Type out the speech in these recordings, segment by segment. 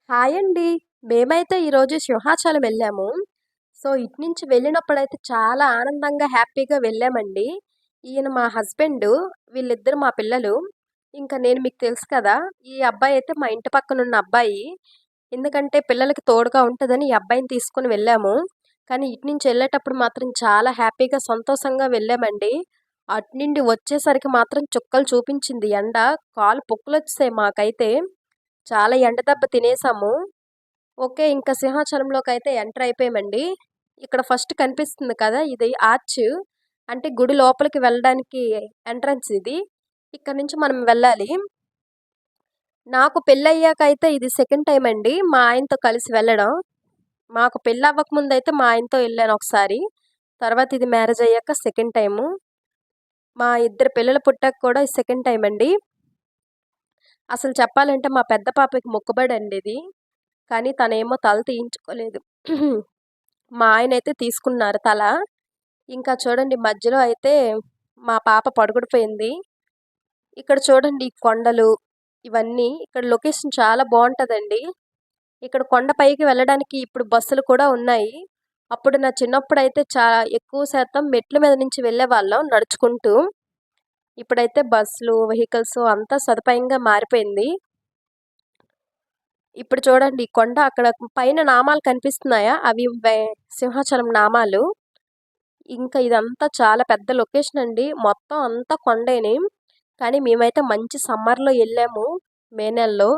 Hi అండి. మేమైతే ఈరోజు సింహాచలం వెళ్ళాము. సో, ఇటు నుంచి వెళ్ళినప్పుడైతే చాలా ఆనందంగా, హ్యాపీగా వెళ్ళామండి. ఈయన మా హస్బెండు, వీళ్ళిద్దరు మా పిల్లలు. ఇంకా నేను మీకు తెలుసు కదా! ఈ అబ్బాయయితే మా ఇంటి పక్కనున్న అబ్బాయి. ఎందుకంటే పిల్లలకి తోడుగా ఉంటదని ఈ అబ్బాయిని తీసుకొని వెళ్ళాము. కానీ ఇటు నుంచి వెళ్ళేటప్పుడు మాత్రం చాలా హ్యాపీగా, సంతోషంగా వెళ్ళామండి. అటు నుండి వచ్చేసరికి మాత్రం చుక్కలు చూపించింది ఎండ. కాళ్ళు పొక్కులొచ్చేసాయి మాకైతే. చాలా ఎండ దెబ్బ తినేసాము. ఓకే. ఇంకా సింహాచలంలోకైతే ఎంటర్ అయిపోయామండి. ఇక్కడ ఫస్ట్ కనిపిస్తుంది కదా! ఇది ఆర్చ్. అంటే గుడి లోపలికి వెళ్ళడానికి ఎంట్రన్స్ ఇది. ఇక్కడ నుంచి మనం వెళ్ళాలి. నాకు పెళ్లయ్యాకైతే ఇది సెకండ్ టైమ్ అండి మా ఆయనతో కలిసి వెళ్ళడం. మాకు పెళ్లవ్వక ముందయితే మా ఆయనతో ఎళ్ళాను ఒకసారి. తర్వాత ఇది మ్యారేజ్ అయ్యాక సెకండ్ టైము. మా ఇద్దరు పిల్లలు పుట్టాక కూడా ఇది సెకండ్ టైమ్ అండి. అసలు చెప్పాలంటే మా పెద్ద పాపకి మొక్కుబడండి ఇది. కానీ తనేమో తల తీయించుకోలేదు. మా ఆయనైతే తీసుకున్నారు తల. ఇంకా చూడండి మధ్యలో అయితే మా పాప పడుకుండిపోయింది. ఇక్కడ చూడండి ఈ కొండలు ఇవన్నీ. ఇక్కడ లొకేషన్ చాలా బావుంటదండి. ఇక్కడ కొండ పైకి వెళ్ళడానికి ఇప్పుడు బస్సులు కూడా ఉన్నాయి. అప్పుడు నా చిన్నప్పుడైతే ఎక్కువ శాతం మెట్ల మీద నుంచి వెళ్ళేవాళ్ళం నడుచుకుంటూ. ఇప్పుడైతే బస్సులు, వెహికల్స్ అంతా సదుపాయంగా మారిపోయింది. ఇప్పుడు చూడండి ఈ కొండ అక్కడ పైన నామాలు కనిపిస్తున్నాయా? అవి సింహాచలం నామాలు. ఇంకా ఇదంతా చాలా పెద్ద లొకేషన్ అండి. మొత్తం అంతా కొండేని. కానీ మేమైతే మంచి సమ్మర్‌లో ఎళ్ళాము. మే నెలలో.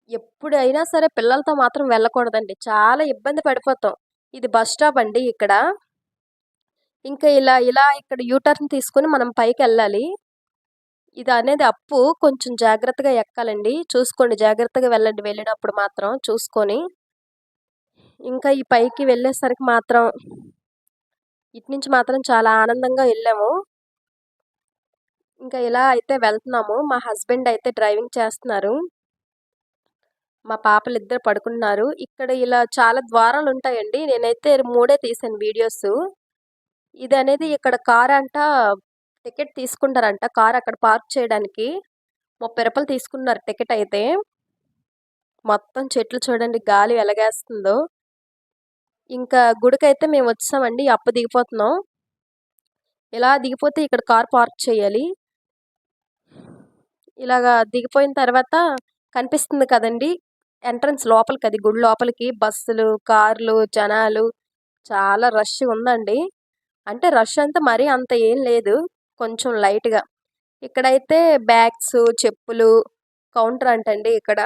ఎప్పుడైనా సరే పిల్లలతో మాత్రం వెళ్ళకూడదండి. చాలా ఇబ్బంది పడిపోతాం. ఇది బస్ స్టాప్ అండి ఇక్కడ. ఇంకా ఇలా ఇక్కడ యూ టర్న్ తీసుకొని మనం పైకెళ్ళాలి. ఇదనేది అప్పు. కొంచెం జాగ్రత్తగా ఎక్కాలండి. చూసుకోండి జాగ్రత్తగా వెళ్ళండి వెళ్ళినప్పుడు మాత్రం చూసుకొని. ఇంకా ఈ పైకి వెళ్ళేసరికి మాత్రం ఇటు నుంచి మాత్రం చాలా ఆనందంగా ఎళ్ళాము. ఇంకా ఇలా అయితే వెళ్తున్నాము. మా హస్బెండ్ అయితే డ్రైవింగ్ చేస్తున్నారు. మా పాపలిద్దరు పడుకున్నారు. ఇక్కడ ఇలా చాలా ద్వారాలుంటాయండి. నేనైతే 3 తీశాను వీడియోసు. ఇదనేది ఇక్కడ కారంట టికెట్ తీసుకుంటారంట. కార్ అక్కడ పార్క్ చేయడానికి. రూ. 30 తీసుకున్నారు టికెట్ అయితే. మొత్తం చెట్లు చూడండి గాలి ఎలాగేస్తుందో. ఇంకా గుడికైతే మేమొచ్చేసామండి. అప్పు దిగిపోతున్నాం. ఇలా దిగిపోతే ఇక్కడ కార్ పార్క్ చేయాలి. ఇలాగా దిగిపోయిన తర్వాత కనిపిస్తుంది కదండీ! ఎంట్రన్స్ లోపలికది గుడి లోపలికి బస్సులు, కార్లు, జనాలు చాలా రష్‌గుందండి. అంటే రష్ అంటే మరీ అంత ఏం లేదు. కొంచెం లైట్‌గా. ఇక్కడైతే బ్యాగ్స్, చెప్పులు కౌంటర్ అంటండి ఇక్కడ.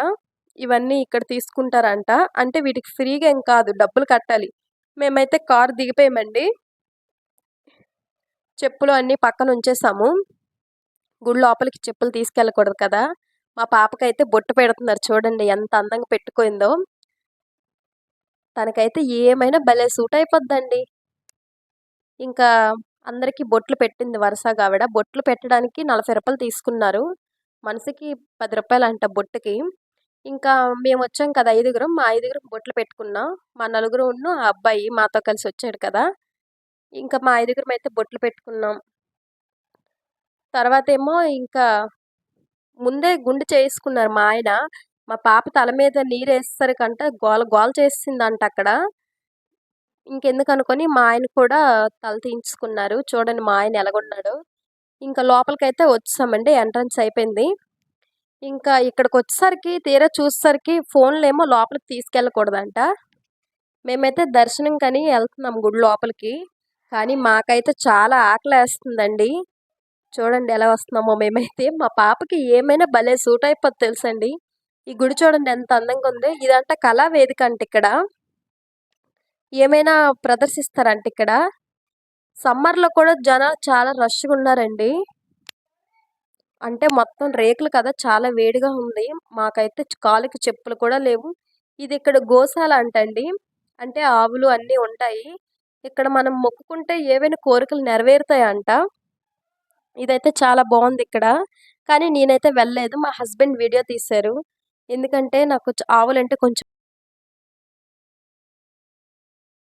ఇవన్నీ ఇక్కడ తీసుకుంటారంట. అంటే వీటికి ఫ్రీగా ఏం కాదు. డబ్బులు కట్టాలి. మేమైతే కారు దిగిపోయామండి. చెప్పులు అన్నీ పక్కన ఉంచేసాము. గుడి లోపలికి చెప్పులు తీసుకెళ్ళకూడదు కదా! మా పాపకైతే బొట్టు పెడుతున్నారు చూడండి ఎంత అందంగా పెట్టుకుందో. తనకైతే ఏమైనా భలే సూట్ అయిపోద్దండి. ఇంకా అందరికి బొట్లు పెట్టింది వరుసగా ఆవిడ. బొట్లు పెట్టడానికి రూ. 40 తీసుకున్నారు. మనిషికి రూ. 10 అంట బొట్టుకి. ఇంకా మేమొచ్చాం కదా! ఐదుగురం. మా ఐదుగురం బొట్లు పెట్టుకున్నాం. మా నలుగురును ఆ అబ్బాయి మాతో కలిసి వచ్చాడు కదా! ఇంకా మా ఐదుగురమయితే బొట్లు పెట్టుకున్నాం. తర్వాతేమో ఇంకా ముందే గుండు చేసుకున్నారు మా ఆయన. మా పాప తల మీద నీరేసేసరికంట గోల గోల చేసేసిందంట అక్కడ. ఇంకెందుకనుకోని మా ఆయన కూడా తల తీయించుకున్నారు. చూడండి మా ఆయన ఎలాగున్నాడో. ఇంకా లోపలికైతే వచ్చేసామండి. ఎంట్రన్స్ అయిపోయింది. ఇంకా ఇక్కడికొచ్చేసరికి తీరా చూసేసరికి ఫోన్‌లేమో లోపలికి తీసుకెళ్ళకూడదంట. మేమైతే దర్శనంకని ఎళ్తున్నాం గుడి లోపలికి. కానీ మాకైతే చాలా ఆకలేస్తుందండి. చూడండి ఎలా వస్తున్నామో మేమైతే. మా పాపకి ఏమైనా భలే సూట్ అయిపోద్ది తెలుసండి. ఈ గుడి చూడండి ఎంత అందంగా ఉందో. ఇదంట కళా వేదిక అంట ఇక్కడ. ఏమైనా ప్రదర్శిస్తారంట ఇక్కడ. సమ్మర్‌లో కూడా జనాలు చాలా రష్‌గున్నారండి. అంటే మొత్తం రేకులు కదా! చాలా వేడిగా ఉంది. మాకైతే కాలికి చెప్పులు కూడా లేవు. ఇది ఇక్కడ గోశాల అంటండి. అంటే ఆవులు అన్నీ ఉంటాయి. ఇక్కడ మనం మొక్కుకుంటే ఏవైనా కోరికలు నెరవేరుతాయంట. ఇదైతే చాలా బావుందిక్కడ. కానీ నేనైతే వెళ్ళలేదు. మా హస్బెండ్ వీడియో తీశారు. ఎందుకంటే నాకు ఆవులంటే కొంచెం